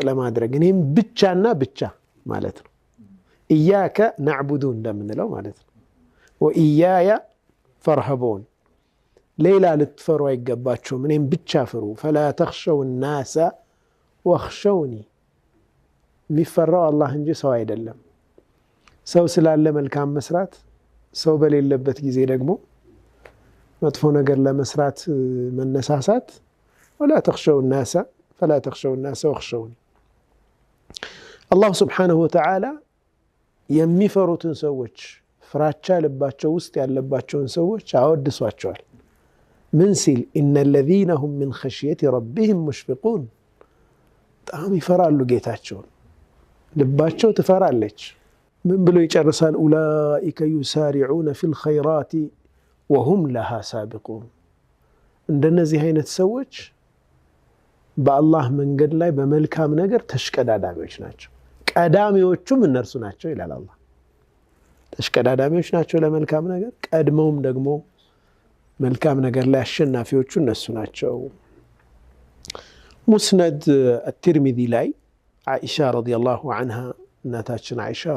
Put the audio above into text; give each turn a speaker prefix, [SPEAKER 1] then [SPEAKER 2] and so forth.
[SPEAKER 1] ለማድረግ እኔም ብቻና ብቻ ማለት ነው ኢያከ ነዕቡዱ እንደምንለው ማለት ነው ወኢያያ ፈርሀቡን ሌላ ልትፈሩ አይገባችሁም እኔም ብቻ ፍሩ ፈላ ተኽሸው الناس واخشوني የሚፈራው አላህ እንጂ ሰው አይደለም ሰው ስላለ መልካም መስራት ሰው በሌለበት ጊዜ ደግሞ መጥፎ ነገር ለመስራት መነሳሳት ولا تخشوا الناس فلا تخشوا الناس واخشوني الله سبحانه وتعالى የሚፈሩትን ሰዎች ፍራቻ ልባቸው ውስጥ ያለባቸውን ሰዎች አወድሷቸዋል ምን ሲል ان الذين هم من خشية ربهم مشفقون በጣም ይፈራሉ ጌታቸውን ልባቸው ትፈራለች ምን ብሎ ይጨርሳል اولئك يسارعون في الخيرات وهم لها سابقون እንደነዚህ አይነት ሰዎች በአላህ መንገድ ላይ በመልካም ነገር ተሽቀዳዳሚዎች ናቸው ቀዳሚዎቹም እነርሱ ናቸው ይላል አላህ ተሽቀዳዳሚዎች ናቸው ለመልካም ነገር ቀድመውም ደግሞ መልካም ነገር ላይ አሸናፊዎቹ እነሱ ናቸው ሙስነድ الترمذي ላይ عائشة رضي الله عنها እናታችን عائشة